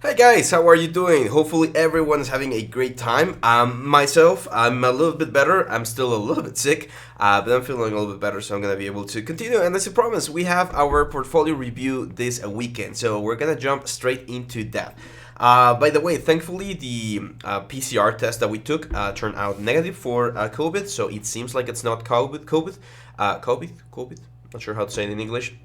Hi guys, how are you doing? Hopefully everyone's having a great time. Myself, I'm a little bit better. I'm still a little bit sick, but I'm feeling a little bit better, so I'm gonna be able to continue. And as I promised, we have our portfolio review this weekend, so we're gonna jump straight into that. By the way, thankfully the PCR test that we took turned out negative for COVID, so it seems like it's not COVID. Not sure how to say it in English.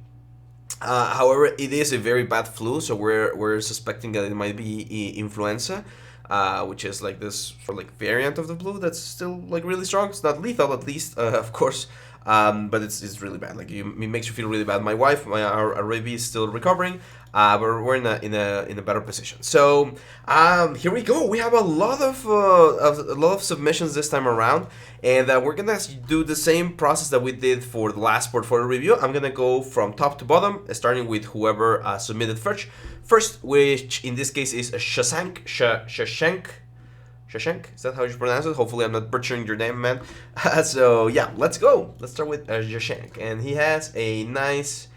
However, it is a very bad flu, so we're suspecting that it might be influenza, which is like this sort of like variant of the flu that's still like really strong. It's not lethal, at least, of course, but it's really bad. Like it makes you feel really bad. My wife, our baby is still recovering, but we're in a better position. So here we go. We have a lot of submissions this time around, and we're gonna do the same process that we did for the last portfolio review. I'm gonna go from top to bottom, starting with whoever submitted first, which in this case is Shank. Shank, is that how you pronounce it? Hopefully I'm not butchering your name, man. So yeah, let's go. Let's start with Shank, and he has a nice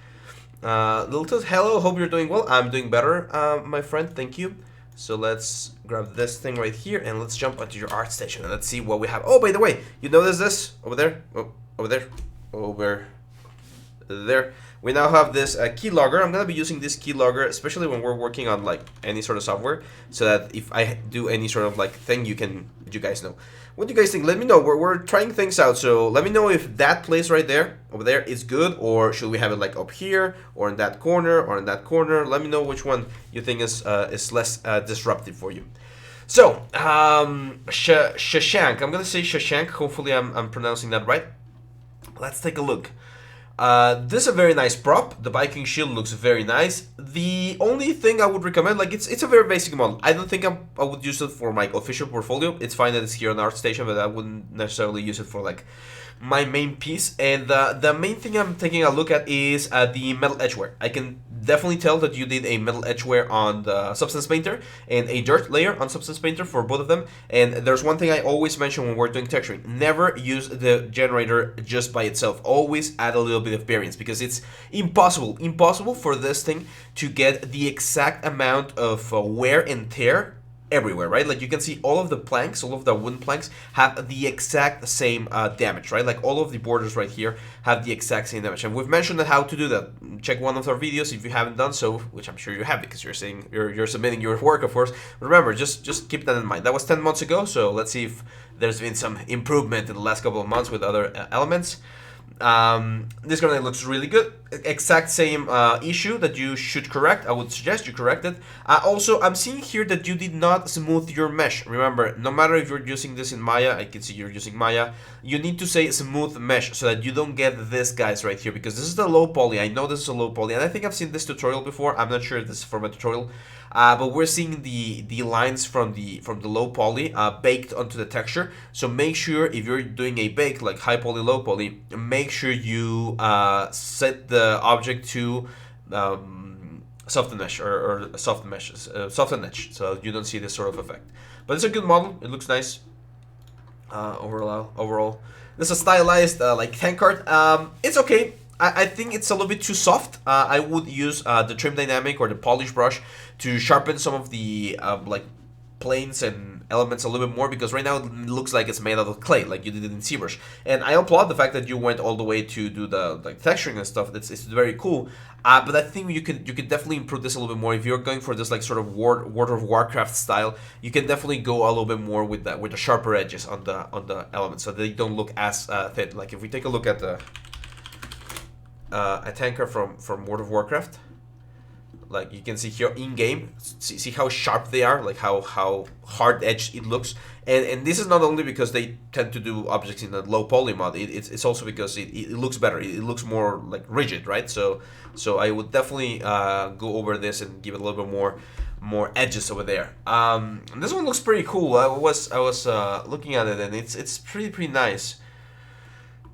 little toast. Hello, hope you're doing well. I'm doing better, my friend. Thank you. So let's grab this thing right here and let's jump onto your art station and let's see what we have. Oh, by the way, you notice this over there? Oh, over there. We now have this keylogger. I'm gonna be using this keylogger, especially when we're working on like any sort of software, so that if I do any sort of like thing, you guys know. What do you guys think? Let me know. We're trying things out, so let me know if that place right there, over there, is good, or should we have it like up here, or in that corner, or in that corner. Let me know which one you think is less disruptive for you. So, Shashank. I'm gonna say Shashank. Hopefully, I'm pronouncing that right. Let's take a look. This is a very nice prop. The Viking shield looks very nice. The only thing I would recommend, like it's a very basic model. I don't think I would use it for my official portfolio. It's fine that it's here on ArtStation, but I wouldn't necessarily use it for like my main piece. And the main thing I'm taking a look at is the metal edgeware. I can definitely tell that you did a metal edgeware on the Substance Painter and a dirt layer on Substance Painter for both of them. And there's one thing I always mention when we're doing texturing: never use the generator just by itself. Always add a little bit of variance, because it's impossible for this thing to get the exact amount of wear and tear everywhere, right? Like you can see all of the planks, all of the wooden planks have the exact same damage, right? Like all of the borders right here have the exact same damage. And we've mentioned how to do that. Check one of our videos if you haven't done so, which I'm sure you have, because you're saying you're submitting your work, of course. But remember, just keep that in mind. That was 10 months ago, so let's see if there's been some improvement in the last couple of months with other elements. This grenade looks really good. Exact same issue that you should correct. I would suggest you correct it. Also, I'm seeing here that you did not smooth your mesh. Remember, no matter if you're using this in Maya, I can see you're using Maya, you need to say smooth mesh so that you don't get this guys right here, because this is the low poly. I know this is a low poly, and I think I've seen this tutorial before. I'm not sure if this is from a tutorial. But we're seeing the lines from the low poly baked onto the texture. So make sure if you're doing a bake like high poly, low poly, make sure you set the object to soften mesh or soften edge, so you don't see this sort of effect. But it's a good model. It looks nice overall. This is a stylized like tank card. It's okay. I think it's a little bit too soft. I would use the trim dynamic or the polish brush to sharpen some of the like planes and elements a little bit more, because right now it looks like it's made out of clay, like you did it in ZBrush. And I applaud the fact that you went all the way to do the like texturing and stuff. It's very cool. But I think you could definitely improve this a little bit more. If you're going for this like sort of World of Warcraft style, you can definitely go a little bit more with the sharper edges on the elements, so they don't look as thin. Like if we take a look at the a tanker from World of Warcraft, like you can see here in game, see how sharp they are, like how hard edged it looks. And this is not only because they tend to do objects in a low poly mod, it's also because it looks better. It looks more like rigid, right? So I would definitely go over this and give it a little bit more edges over there. This one looks pretty cool. I was looking at it, and it's pretty nice.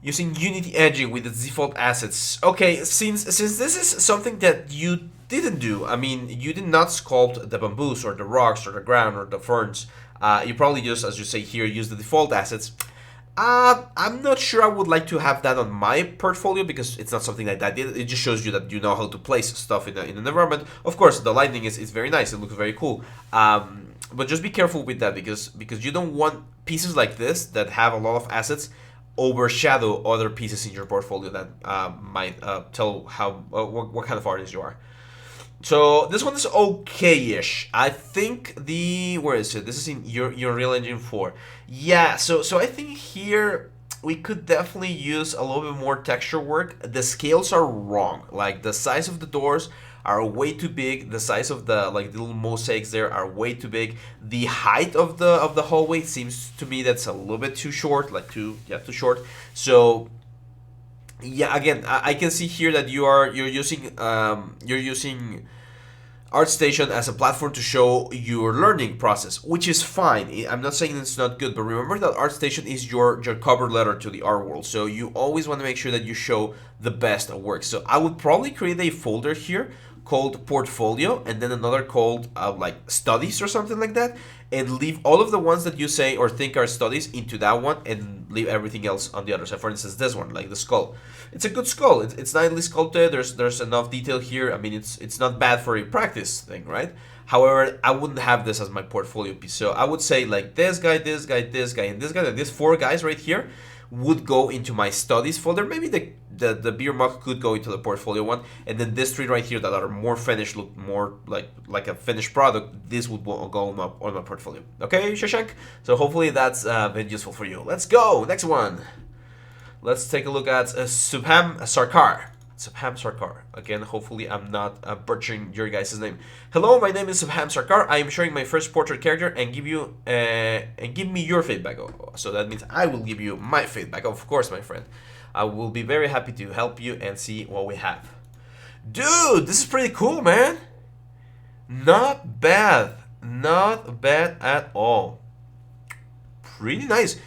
Using Unity edging with the default assets. Okay, since this is something that you didn't do, I mean, you did not sculpt the bamboos or the rocks or the ground or the ferns. You probably just, as you say here, use the default assets. I'm not sure I would like to have that on my portfolio because it's not something like that. It just shows you that you know how to place stuff in an environment. Of course, the lighting is very nice. It looks very cool. But just be careful with that because you don't want pieces like this that have a lot of assets overshadow other pieces in your portfolio that might tell how what kind of artist you are. So this one is okay-ish. I think where is it? This is in your Unreal Engine 4. Yeah, so I think here we could definitely use a little bit more texture work. The scales are wrong. Like the size of the doors are way too big. The size of the little mosaics there are way too big. The height of the hallway seems to me that's a little bit too short, too short. So yeah, again, I can see here that you're using ArtStation as a platform to show your learning process, which is fine. I'm not saying it's not good, but remember that ArtStation is your cover letter to the art world. So you always want to make sure that you show the best work. So I would probably create a folder here called Portfolio and then another called Studies or something like that, and leave all of the ones that you say or think are studies into that one and leave everything else on the other side. For instance, this one, like the skull. It's a good skull. It's nicely sculpted. There's enough detail here. I mean, it's not bad for a practice thing, right? However, I wouldn't have this as my portfolio piece. So I would say like this guy, this guy, this guy, and this guy. Like these 4 guys right here would go into my studies folder. Maybe the beer mug could go into the portfolio one, and then these 3 right here that are more finished, look more like a finished product. This would go on my portfolio. Okay, Shank. So hopefully that's been useful for you. Let's go next one. Let's take a look at Subham Sarkar. Subham Sarkar. Again, hopefully I'm not butchering your guys' name. Hello, my name is Subham Sarkar. I am showing my first portrait character and give me your feedback. So that means I will give you my feedback, of course, my friend. I will be very happy to help you and see what we have. Dude, this is pretty cool, man. Not bad. Not bad at all. Pretty nice.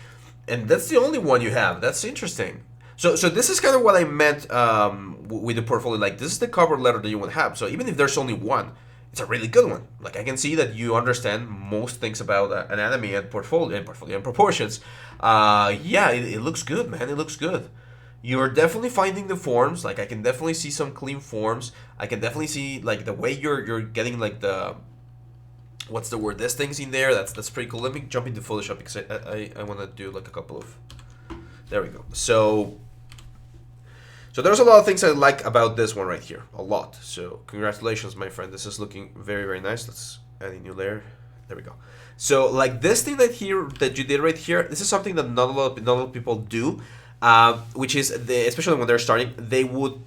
And that's the only one you have. That's interesting. So this is kind of what I meant with the portfolio. Like, this is the cover letter that you would have. So even if there's only one, it's a really good one. Like, I can see that you understand most things about anatomy and portfolio and proportions. Yeah, it looks good, man. It looks good. You're definitely finding the forms. Like, I can definitely see some clean forms. I can definitely see like the way you're getting like the, what's the word? This thing's in there. That's pretty cool. Let me jump into Photoshop because I want to do like a couple of. There we go. So there's a lot of things I like about this one right here. A lot. So congratulations, my friend. This is looking very, very nice. Let's add a new layer. There we go. So like this thing that you did right here, this is something that not a lot of people do, which is especially when they're starting, they would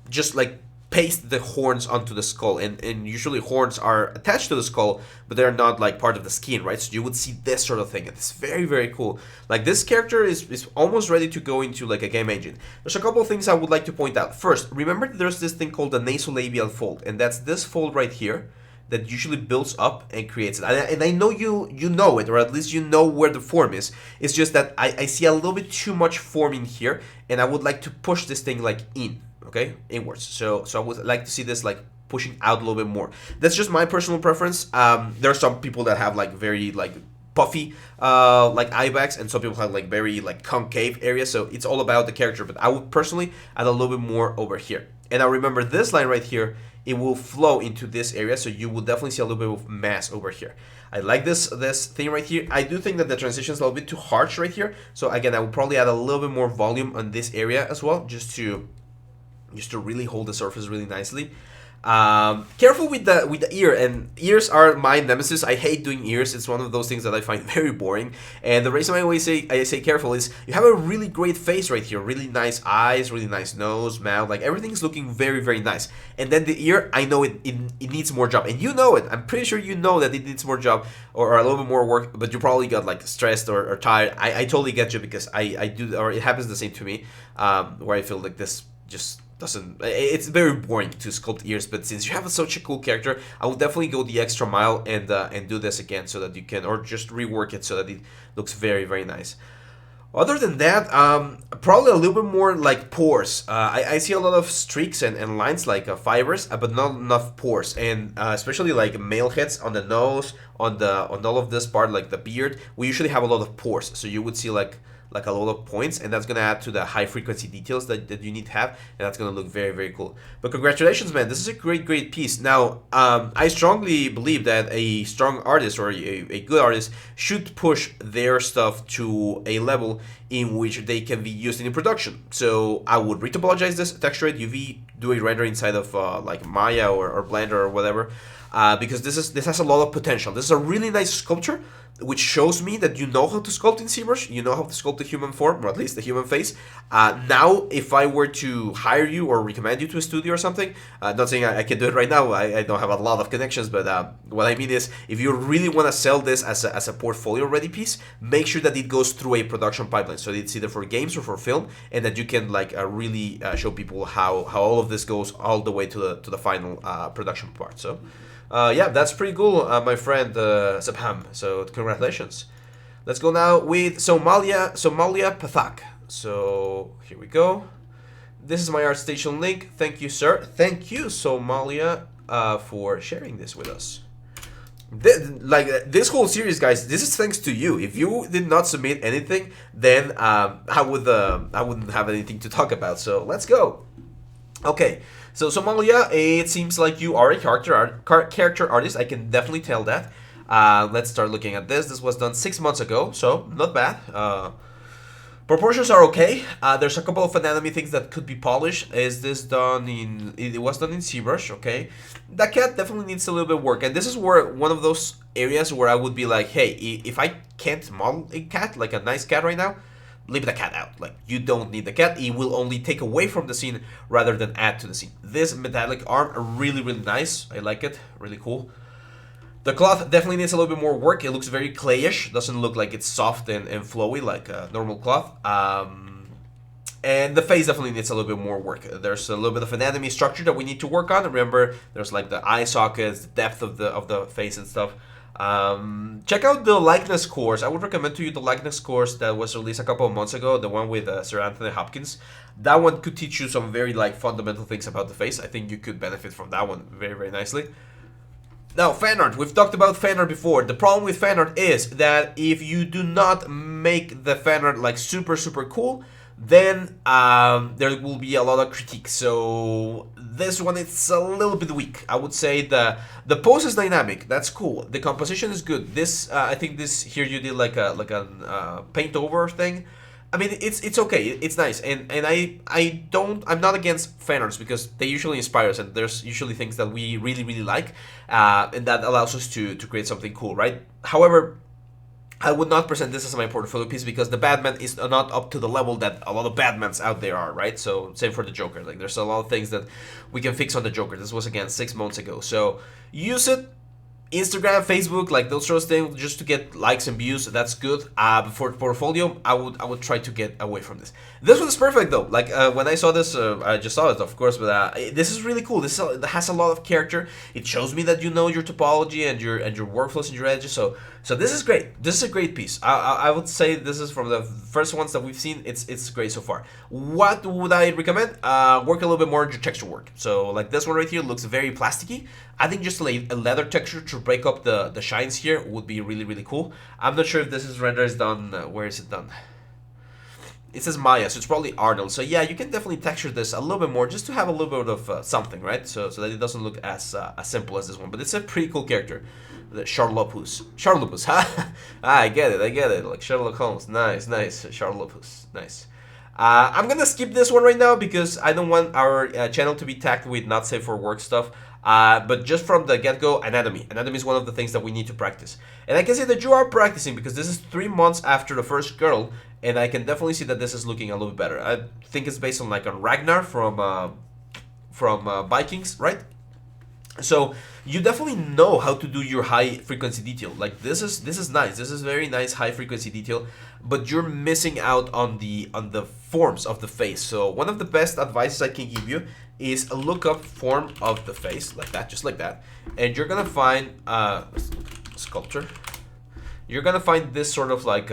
just like paste the horns onto the skull, and usually horns are attached to the skull, but they're not like part of the skin, right? So you would see this sort of thing, and it's very, very cool. Like this character is almost ready to go into like a game engine. There's a couple of things I would like to point out. First, remember there's this thing called the nasolabial fold, and that's this fold right here that usually builds up and creates it. And I know you know it, or at least you know where the form is. It's just that I see a little bit too much form in here, and I would like to push this thing like in. Okay, inwards. So I would like to see this like pushing out a little bit more. That's just my personal preference. There are some people that have like very like puffy like eye bags, and some people have like very like concave areas. So it's all about the character. But I would personally add a little bit more over here. And now remember this line right here, it will flow into this area, so you will definitely see a little bit of mass over here. I like this thing right here. I do think that the transition is a little bit too harsh right here. So again, I will probably add a little bit more volume on this area as well, just to really hold the surface really nicely. Careful with the ear, and ears are my nemesis. I hate doing ears. It's one of those things that I find very boring. And the reason I always say careful is you have a really great face right here, really nice eyes, really nice nose, mouth, like everything's looking very, very nice. And then the ear, I know it needs more job, and you know it. I'm pretty sure you know that it needs more job or a little bit more work, but you probably got like stressed or tired. I totally get you, because I do, or it happens the same to me, where I feel like this just it's very boring to sculpt ears. But since you have such a cool character, I will definitely go the extra mile and do this again, so that you can, or just rework it so that it looks very, very nice. Other than that, probably a little bit more like pores. I see a lot of streaks and lines like fibers, but not enough pores. And especially like male heads on the nose, on all of this part, like the beard, we usually have a lot of pores. So you would see like like a lot of points, and that's gonna add to the high frequency details that you need to have, and that's gonna look very, very cool. But congratulations, man, this is a great piece. Now, I strongly believe that a strong artist or a good artist should push their stuff to a level in which they can be used in production. So I would retopologize this, texture it, UV, do a render inside of like Maya or Blender or whatever, because this has a lot of potential. This is a really nice sculpture, which shows me that you know how to sculpt in ZBrush, you know how to sculpt the human form, or at least the human face. Now, if I were to hire you or recommend you to a studio or something, not saying I can do it right now, I don't have a lot of connections, but what I mean is, if you really want to sell this as a portfolio-ready piece, make sure that it goes through a production pipeline, so it's either for games or for film, and that you can like really show people how all of this goes all the way to the final production part. So. Yeah, that's pretty cool, my friend Subham. So congratulations. Let's go now with Sofia Pathak. So here we go. This is my ArtStation link. Thank you, sir. Thank you, Somalia, for sharing this with us. This whole series, guys, this is thanks to you. If you did not submit anything, then I wouldn't have anything to talk about. So let's go. Okay. So Somalia, it seems like you are a character artist. I can definitely tell that. Let's start looking at this. This was done 6 months ago, so not bad. Proportions are okay. There's a couple of anatomy things that could be polished. Is this done in? It was done in ZBrush. Okay, that cat definitely needs a little bit of work, and this is where one of those areas where I would be like, hey, if I can't model a cat, like a nice cat right now, leave the cat out. Like, you don't need the cat. It will only take away from the scene rather than add to the scene. This metallic arm, really nice. I like it. Really cool. The cloth definitely needs a little bit more work. It looks very clayish. Doesn't look like it's soft and flowy like a normal cloth. And the face definitely needs a little bit more work. There's a little bit of anatomy structure that we need to work on. Remember, there's like the eye sockets, the depth of the face and stuff. Check out the likeness course. I would recommend to you the likeness course that was released a couple of months ago, the one with Sir Anthony Hopkins. That one could teach you some very like fundamental things about the face. I think you could benefit from that one very nicely. Now, fan art. We've talked about fan art before. The problem with fan art is that if you do not make the fan art like super cool, then there will be a lot of critique. So this one, it's a little bit weak. I would say the pose is dynamic. That's cool. The composition is good. This I think this here you did like a paint over thing. I mean, it's okay. It's nice, and I'm not against fan arts because they usually inspire us, and there's usually things that we really like, and that allows us to create something cool, right? However, I would not present this as my portfolio piece because the Batman is not up to the level that a lot of Batmans out there are, right? So same for the Joker. Like, there's a lot of things that we can fix on the Joker. This was again 6 months ago, so use it. Instagram, Facebook, like those sorts of things, just to get likes and views. That's good. For portfolio, I would try to get away from this. This one's perfect though. Like when I saw this, I just saw it, of course, but this is really cool. This has a lot of character. It shows me that you know your topology and your workflows and your edges. So this is great. This is a great piece. I would say this is from the first ones that we've seen. It's great so far. What would I recommend? Work a little bit more on your texture work. So like this one right here looks very plasticky. I think just a leather texture to break up the shines here would be really cool. I'm not sure if this render is done. Where is it done? It says Maya, so it's probably Arnold. So yeah, you can definitely texture this a little bit more just to have a little bit of something, right? So that it doesn't look as simple as this one. But it's a pretty cool character. The Charlopus, huh? I get it. Like Sherlock Holmes. Nice. Charlopus, nice. I'm gonna skip this one right now because I don't want our channel to be tagged with not safe for work stuff. But just from the get-go, anatomy. Anatomy is one of the things that we need to practice. And I can see that you are practicing because this is 3 months after the first girl, and I can definitely see that this is looking a little bit better. I think it's based on like on Ragnar from Vikings, right? So you definitely know how to do your high frequency detail. Like this is nice. This is very nice high frequency detail, but you're missing out on the forms of the face. So one of the best advices I can give you is look up form of the face like that, just like that, and you're gonna find sculpture. You're gonna find this sort of like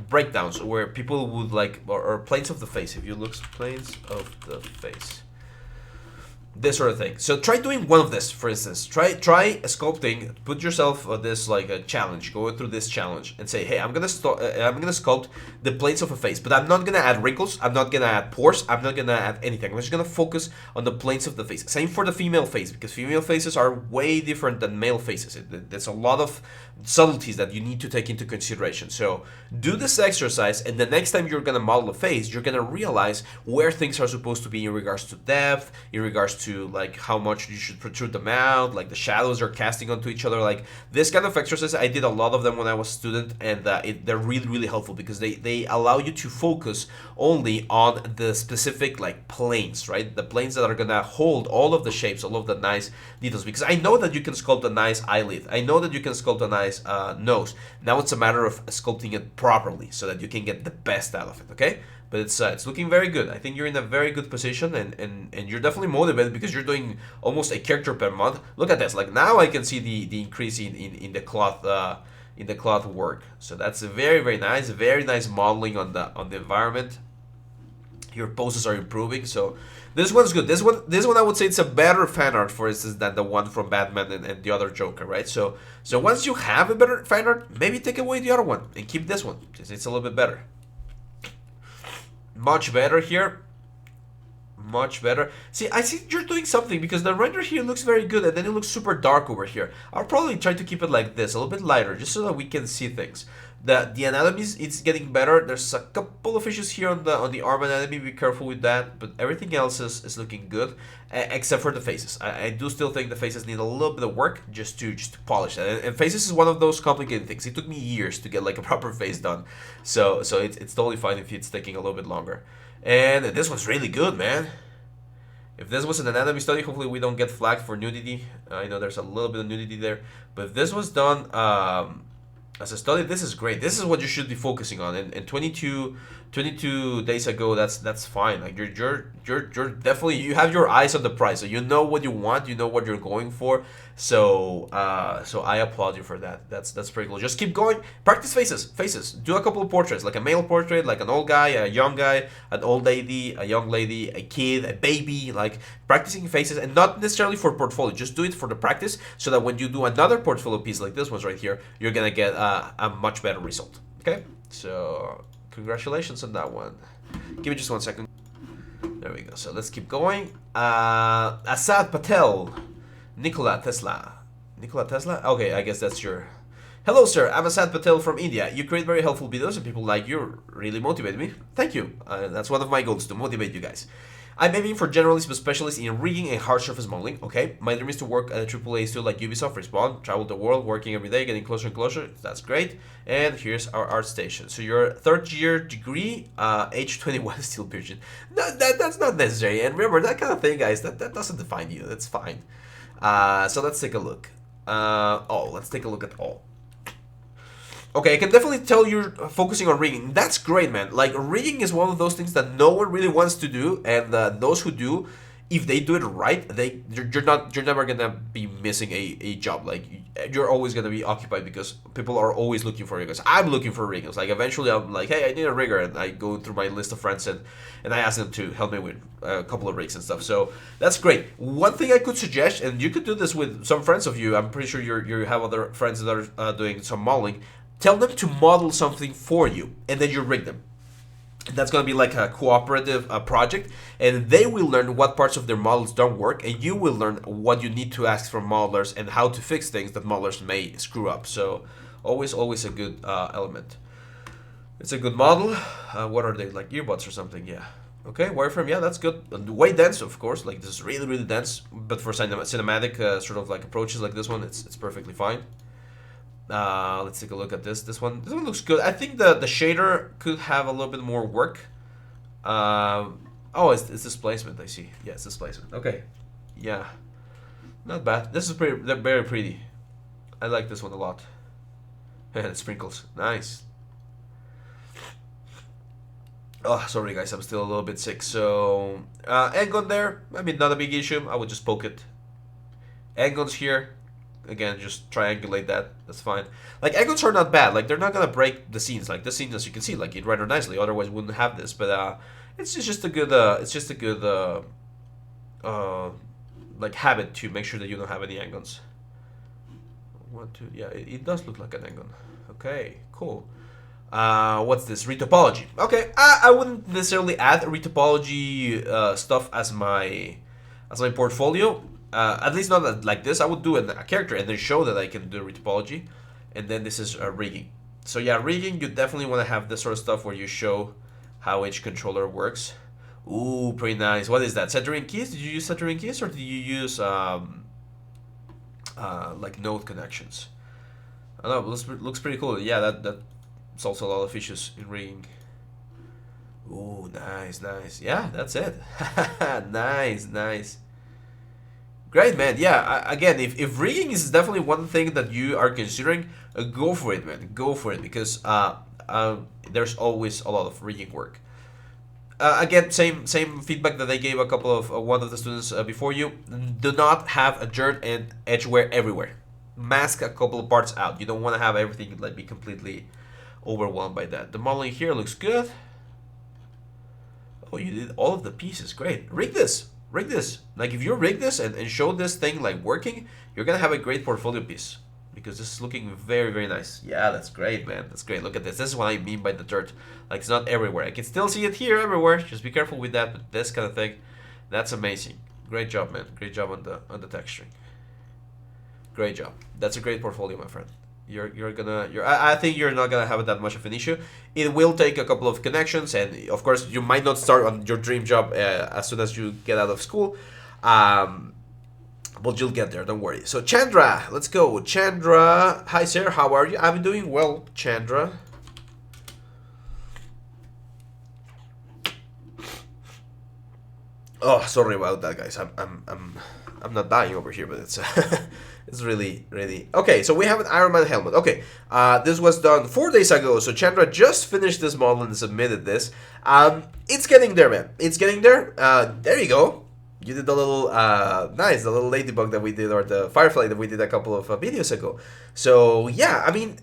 breakdowns where people would like or planes of the face. If you look planes of the face. this sort of thing. So try doing one of this, for instance. Try sculpting. Put yourself this like a challenge. Go through this challenge and say, hey, I'm gonna sculpt the plates of a face, but I'm not gonna add wrinkles. I'm not gonna add pores. I'm not gonna add anything. I'm just gonna focus on the planes of the face. Same for the female face, because female faces are way different than male faces. There's a lot of subtleties that you need to take into consideration. So do this exercise, and the next time you're gonna model a face, you're gonna realize where things are supposed to be in regards to depth, in regards to like how much you should protrude them out, like the shadows are casting onto each other. Like this kind of exercise, I did a lot of them when I was a student, and they're really, really helpful because they allow you to focus only on the specific like planes, right? The planes that are gonna hold all of the shapes, all of the nice details. Because I know that you can sculpt a nice eyelid. I know that you can sculpt a nice nose. Now it's a matter of sculpting it properly so that you can get the best out of it, okay? But it's looking very good. I think you're in a very good position, and you're definitely motivated because you're doing almost a character per month. Look at this. Like now I can see the increase in the cloth work. So that's a very nice modeling on the environment. Your poses are improving, so this one's good. This one I would say it's a better fan art, for instance, than the one from Batman and the other Joker, right? So once you have a better fan art, maybe take away the other one and keep this one because it's a little bit better. Much better here. Much better. See, I see you're doing something because the render here looks very good, and then it looks super dark over here. I'll probably try to keep it like this, a little bit lighter, just so that we can see things. The anatomy it's getting better. There's a couple of issues here on the arm anatomy. Be careful with that, but everything else is looking good, except for the faces. I do still think the faces need a little bit of work just to polish that. And faces is one of those complicated things. It took me years to get like a proper face done, so it's totally fine if it's taking a little bit longer. And this one's really good, man. If this was an anatomy study, hopefully we don't get flagged for nudity. I know there's a little bit of nudity there, but if this was done as a study, this is great. This is what you should be focusing on. And 22 days ago, that's fine. Like you're definitely, you have your eyes on the prize, so you know what you want, you know what you're going for. So I applaud you for that. That's pretty cool. Just keep going. Practice faces. Do a couple of portraits, like a male portrait, like an old guy, a young guy, an old lady, a young lady, a kid, a baby. Like practicing faces, and not necessarily for portfolio. Just do it for the practice, so that when you do another portfolio piece like this one's right here, you're gonna get a much better result. Okay, so congratulations on that one. Give me just 1 second. There we go. So let's keep going. Asad Patel. Nikola Tesla. Nikola Tesla? Okay, I guess that's your... Hello, sir. I'm Asad Patel from India. You create very helpful videos, and people like you really motivate me. Thank you. That's one of my goals, to motivate you guys. I'm aiming for generalist but specialist in rigging and hard surface modeling. Okay, my dream is to work at a AAA studio like Ubisoft, Respawn, travel the world, working every day, getting closer and closer. That's great. And here's our art station. So your third year degree, age 21, still virgin. No, that's not necessary. And remember, that kind of thing, guys, that doesn't define you. That's fine. So let's take a look. Let's take a look at all. Okay, I can definitely tell you're focusing on rigging. That's great, man. Like, rigging is one of those things that no one really wants to do, and those who do, if they do it right, you're never gonna be missing a job. Like, you're always gonna be occupied because people are always looking for riggers. I'm looking for riggers. Like, eventually I'm like, hey, I need a rigger, and I go through my list of friends and I ask them to help me with a couple of rigs and stuff. So that's great. One thing I could suggest, and you could do this with some friends of you. I'm pretty sure you have other friends that are doing some modeling. Tell them to model something for you, and then you rig them. That's going to be like a cooperative project, and they will learn what parts of their models don't work, and you will learn what you need to ask from modelers and how to fix things that modelers may screw up. So always a good element. It's a good model. What are they, like earbuds or something? Yeah. Okay, wireframe, yeah, that's good. Way dense, of course. Like, this is really dense, but for cinematic sort of like approaches like this one, it's perfectly fine. Let's take a look at this. This one looks good. I think the shader could have a little bit more work. It's displacement. I see. Yeah, it's displacement. Okay, yeah, not bad. This is very pretty. I like this one a lot. And sprinkles, nice. Oh, sorry guys, I'm still a little bit sick. So Angon there. I mean, not a big issue. I would just poke it. Angon's here. Again, just triangulate that. That's fine. Like, angles are not bad. Like, they're not gonna break the scenes. Like, this scene, as you can see, like, it rendered nicely. Otherwise, we wouldn't have this. But it's just a good. like habit to make sure that you don't have any endguns. One, two, yeah, it does look like an endgun. Okay, cool. What's this? Retopology. Okay, I wouldn't necessarily add retopology stuff as my portfolio. At least not like this. I would do a character and then show that I can do retopology, and then this is rigging. So yeah, rigging, you definitely want to have this sort of stuff where you show how each controller works. Ooh, pretty nice. What is that? Centering keys? Did you use centering keys or did you use like node connections? I don't know. Looks pretty cool. Yeah, that solves a lot of issues in rigging. Ooh, nice, nice. Yeah, that's it. Nice, nice. Great, man. Yeah, again, if rigging is definitely one thing that you are considering, go for it, man. Go for it because there's always a lot of rigging work. Again, same feedback that I gave a couple of one of the students before you. Do not have a dirt and edge wear everywhere. Mask a couple of parts out. You don't want to have everything like be completely overwhelmed by that. The modeling here looks good. Oh, you did all of the pieces. Great. Rig this. Rig this. Like if you rig this and show this thing like working, you're gonna have a great portfolio piece. Because this is looking very, very nice. Yeah, that's great, man. That's great. Look at this. This is what I mean by the dirt. Like, it's not everywhere. I can still see it here everywhere. Just be careful with that. But this kind of thing, that's amazing. Great job, man. Great job on the texturing. Great job. That's a great portfolio, my friend. I think you're not gonna have that much of an issue. It will take a couple of connections, and of course, you might not start on your dream job as soon as you get out of school. But you'll get there, don't worry. So Chandra, let's go. Chandra, hi sir, how are you? I'm doing well, Chandra. Oh, sorry about that, guys. I'm not dying over here, but it's it's really okay. So we have an Iron Man helmet. Okay, this was done 4 days ago. So Chandra just finished this model and submitted this. It's getting there, man. It's getting there. There you go. You did the little, nice, the little ladybug that we did, or the firefly that we did a couple of videos ago. So, yeah, I mean,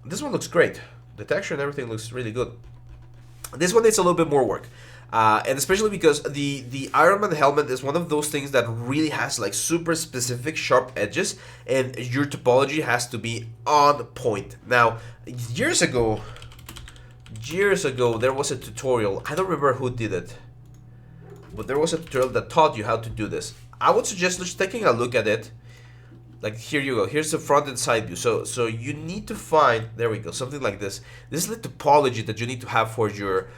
this one looks great. The texture and everything looks really good. This one needs a little bit more work. And especially because the Iron Man helmet is one of those things that really has, like, super specific sharp edges. And your topology has to be on point. Now, years ago, there was a tutorial. I don't remember who did it. But there was a tutorial that taught you how to do this. I would suggest just taking a look at it. Like, here you go. Here's the front and side view. So you need to find, there we go, something like this. This is the topology that you need to have for your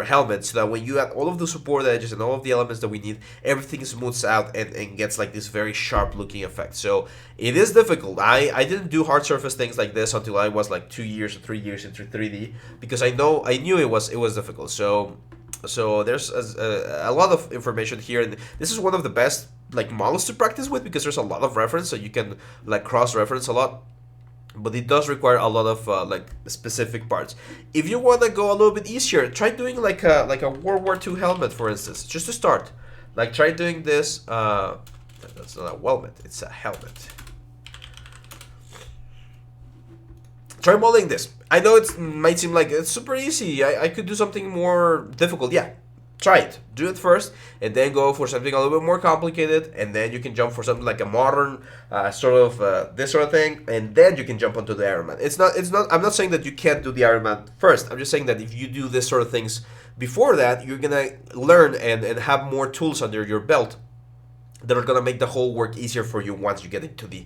helmet, so that when you add all of the support edges and all of the elements that we need, everything smooths out and gets like this very sharp looking effect. So it is difficult. I didn't do hard surface things like this until I was like 2 years or 3 years into 3D, because I knew it was difficult. So there's a lot of information here, and this is one of the best like models to practice with because there's a lot of reference, so you can like cross-reference a lot. But it does require a lot of like specific parts. If you want to go a little bit easier, try doing like a World War II helmet, for instance, just to start. Like try doing this. That's not a helmet; it's a helmet. Try modeling this. I know it might seem like it's super easy. I could do something more difficult. Yeah, try it. Do it first, and then go for something a little bit more complicated, and then you can jump for something like a modern sort of this sort of thing, and then you can jump onto the Iron Man. It's not. I'm not saying that you can't do the Iron Man first. I'm just saying that if you do this sort of things before that, you're gonna learn and have more tools under your belt that are gonna make the whole work easier for you once you get into the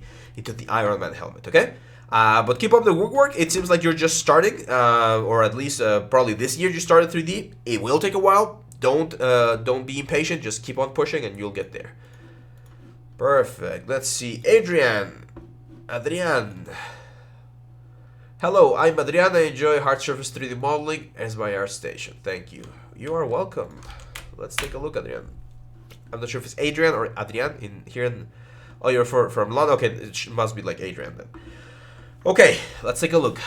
Iron Man helmet. Okay. But keep up the work. It seems like you're just starting, or at least probably this year you started 3D. It will take a while. Don't be impatient. Just keep on pushing, and you'll get there. Perfect. Let's see, Adrian. Hello, I'm Adrian. I enjoy hard surface 3D modeling as my art station. Thank you. You are welcome. Let's take a look, Adrian. I'm not sure if it's Adrian or Adrian in. Oh, you're from London. Okay, it must be like Adrian then. Okay, let's take a look.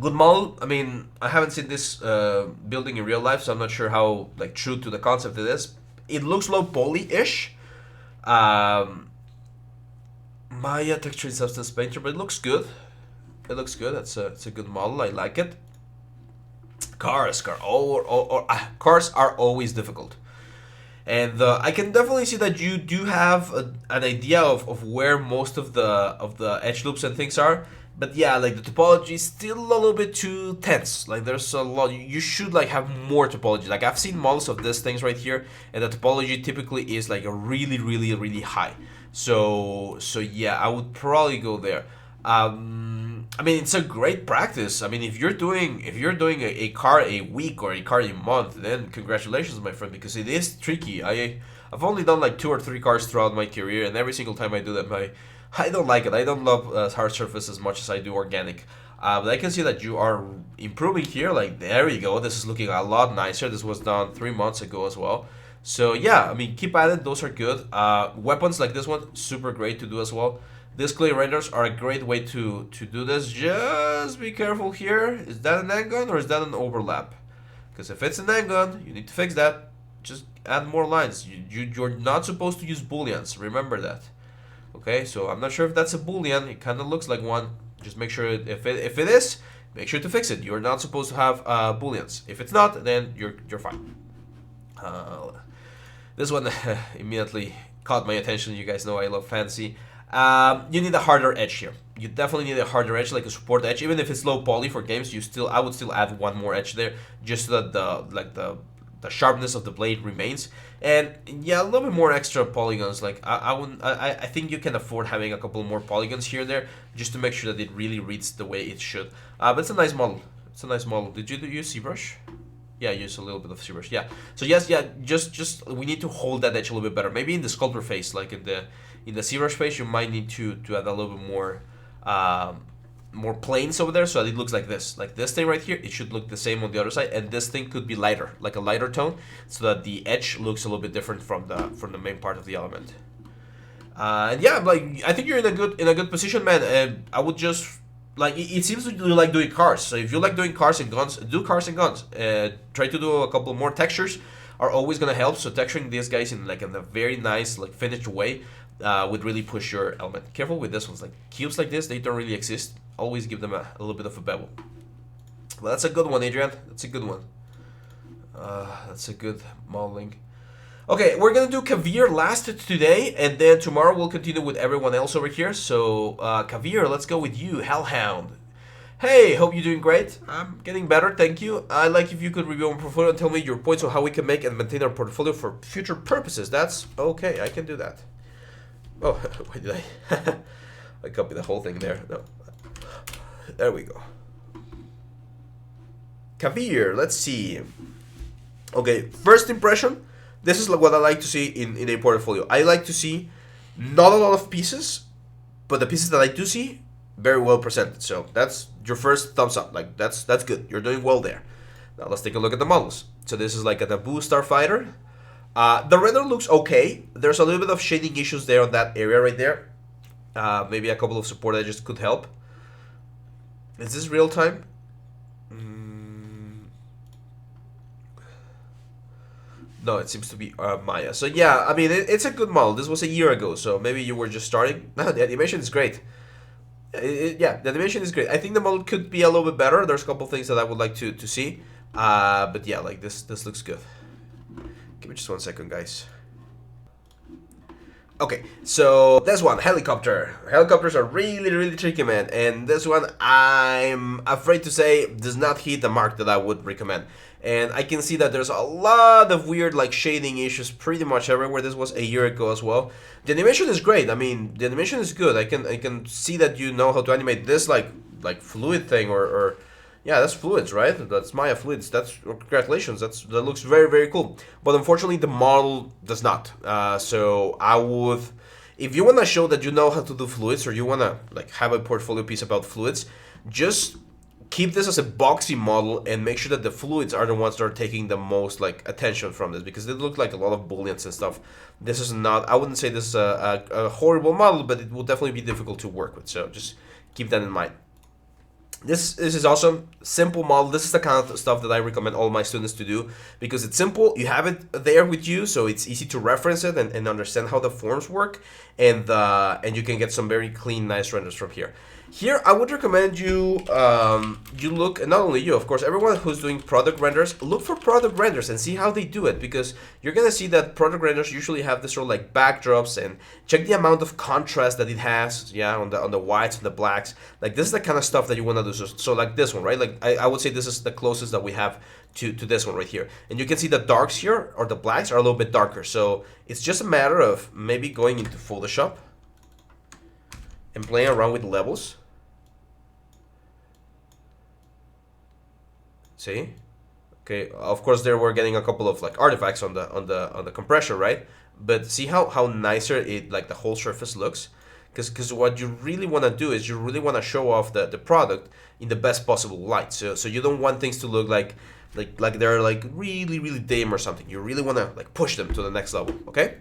Good model. I mean, I haven't seen this building in real life, so I'm not sure how like true to the concept it is. It looks low poly-ish. Maya texture and substance painter, but it looks good. It looks good. It's a good model. I like it. Cars are always difficult. And I can definitely see that you do have an idea of where most of the edge loops and things are. But yeah, like the topology is still a little bit too tense. Like there's a lot. You should like have more topology. Like I've seen models of these things right here, and the topology typically is like a really high. So yeah, I would probably go there. I mean, it's a great practice. I mean, if you're doing a car a week or a car a month, then congratulations, my friend, because it is tricky. I've only done like 2 or 3 cars throughout my career, and every single time I do them, I don't like it. I don't love hard surface as much as I do organic. But I can see that you are improving here. Like there you go. This is looking a lot nicer. This was done 3 months ago as well. So yeah, I mean, keep at it. Those are good. Weapons like this one, super great to do as well. These clay renders are a great way to do this. Just be careful here. Is that an handgun or is that an overlap? Because if it's an handgun, you need to fix that. Just add more lines. You're not supposed to use booleans. Remember that. Okay, so I'm not sure if that's a boolean. It kind of looks like one. Just make sure if it is, make sure to fix it. You're not supposed to have booleans. If it's not, then you're fine. This one immediately caught my attention. You guys know I love fantasy. You need a harder edge here. You definitely need a harder edge, like a support edge. Even if it's low poly for games, I would still add one more edge there, just so that the sharpness of the blade remains. And yeah, a little bit more extra polygons. Like I think you can afford having a couple more polygons here and there, just to make sure that it really reads the way it should. But it's a nice model. It's a nice model. Did you use ZBrush? Yeah, use a little bit of ZBrush. Yeah. So yes, yeah, just we need to hold that edge a little bit better. Maybe in the sculptor phase, like in the ZBrush phase, you might need to add a little bit more planes over there, so that it looks like this. Like this thing right here, it should look the same on the other side, and this thing could be lighter, like a lighter tone, so that the edge looks a little bit different from the main part of the element. And yeah, like I think you're in a good position, man. I would just like it seems that you like doing cars. So if you like doing cars and guns, do cars and guns. Try to do a couple more textures. Are always gonna help. So texturing these guys in a very nice like finished way would really push your element. Careful with this ones. Like cubes like this, they don't really exist. Always give them a little bit of a bevel. Well, that's a good one, Adrian. That's a good one. That's a good modeling. Okay, we're gonna do Kavir last today, and then tomorrow we'll continue with everyone else over here. So, Kavir, let's go with you, Hellhound. Hey, hope you're doing great. I'm getting better, thank you. I'd like if you could review our portfolio and tell me your points on how we can make and maintain our portfolio for future purposes. That's okay, I can do that. Oh, why did I? I copied the whole thing there. No. There we go. Kavir, let's see. Okay, first impression. This is what I like to see in a portfolio. I like to see not a lot of pieces, but the pieces that I do see, very well presented. So that's your first thumbs up. Like that's good. You're doing well there. Now let's take a look at the models. So this is like a Naboo Starfighter. The render looks okay. There's a little bit of shading issues there on that area right there. Maybe a couple of support edges could help. Is this real time? No, it seems to be Maya. So yeah, I mean, it's a good model. This was a year ago, so maybe you were just starting. No, the animation is great. Yeah, the animation is great. I think the model could be a little bit better. There's a couple things that I would like to see. But yeah, like this looks good. Give me just 1 second, guys. Okay, so this one, helicopter. Helicopters are really tricky, man. And this one, I'm afraid to say, does not hit the mark that I would recommend. And I can see that there's a lot of weird like shading issues pretty much everywhere. This was a year ago as well. The animation is great. I mean, the animation is good. I can see that you know how to animate this like fluid thing or yeah, that's fluids, right? That's Maya fluids. That's congratulations. That looks very cool. But unfortunately, the model does not. So I would, if you wanna show that you know how to do fluids, or you wanna like have a portfolio piece about fluids, just keep this as a boxy model and make sure that the fluids are the ones that are taking the most like attention from this, because they look like a lot of booleans and stuff. This is not. I wouldn't say this is a horrible model, but it will definitely be difficult to work with. So just keep that in mind. This is awesome. Simple model. This is the kind of stuff that I recommend all my students to do, because it's simple. You have it there with you, so it's easy to reference it and understand how the forms work, and you can get some very clean, nice renders from here. Here, I would recommend you you look, and not only you, of course, everyone who's doing product renders, look for product renders and see how they do it, because you're gonna see that product renders usually have this sort of like backdrops, and check the amount of contrast that it has, yeah, on the whites and the blacks. Like this is the kind of stuff that you wanna do. So like this one, right? Like I would say this is the closest that we have to this one right here, and you can see the darks here, or the blacks, are a little bit darker. So it's just a matter of maybe going into Photoshop and playing around with levels. See, okay. Of course, there we're getting a couple of like artifacts on the compressor, right? But see how nicer it, like the whole surface looks. Because what you really want to do is you really want to show off the product in the best possible light. So you don't want things to look like they're like really dim or something. You really want to like push them to the next level. Okay.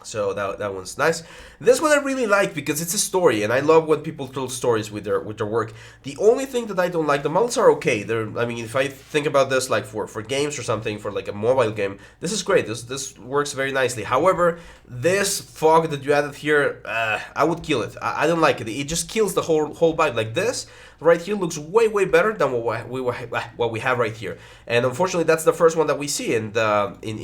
So that one's nice. This one I really like because it's a story, and I love when people tell stories with their work. The only thing that I don't like, the models are okay. I mean, if I think about this like for games or something, for like a mobile game, this is great. This works very nicely. However, this fog that you added here, I would kill it. I don't like it. It just kills the whole vibe. Like this right here looks way better than what we have right here. And unfortunately, that's the first one that we see in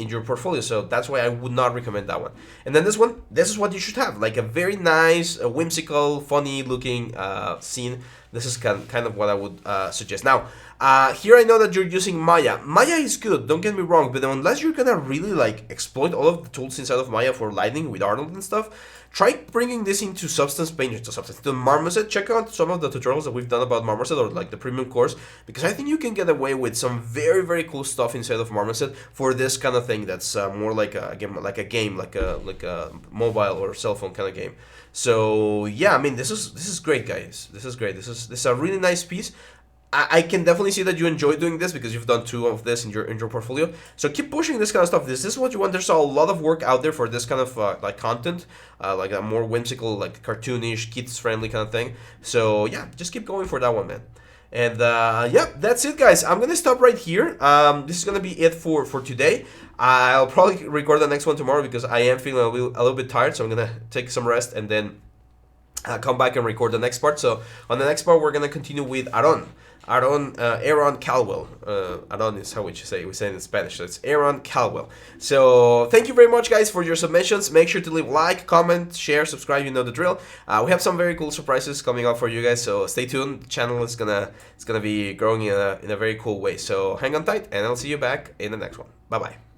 your portfolio. So that's why I would not recommend that one. And then this one, this is what you should have, like a very nice, whimsical, funny looking scene. This is kind of what I would suggest. Now, here I know that you're using Maya. Maya is good, don't get me wrong, but unless you're gonna really like exploit all of the tools inside of Maya for lighting with Arnold and stuff, try bringing this into Substance Paint, to Marmoset. Check out some of the tutorials that we've done about Marmoset, or like the premium course, because I think you can get away with some very cool stuff inside of Marmoset for this kind of thing. That's more like a game, like a mobile or cell phone kind of game. So yeah, I mean, this is great, guys. This is great. This is a really nice piece. I can definitely see that you enjoy doing this because you've done 2 of this in your portfolio. So keep pushing this kind of stuff. This is what you want. There's a lot of work out there for this kind of like content, like a more whimsical, like cartoonish, kids-friendly kind of thing. So yeah, just keep going for that one, man. And yeah, that's it, guys. I'm gonna stop right here. This is gonna be it for today. I'll probably record the next one tomorrow because I am feeling a little bit tired. So I'm gonna take some rest and then come back and record the next part. So on the next part, we're gonna continue with Aaron Caldwell. Aaron is how we say it in Spanish. So it's Aaron Caldwell. So thank you very much, guys, for your submissions. Make sure to leave a like, comment, share, subscribe. You know the drill. We have some very cool surprises coming up for you guys. So stay tuned. The channel is gonna be growing in a very cool way. So hang on tight, and I'll see you back in the next one. Bye bye.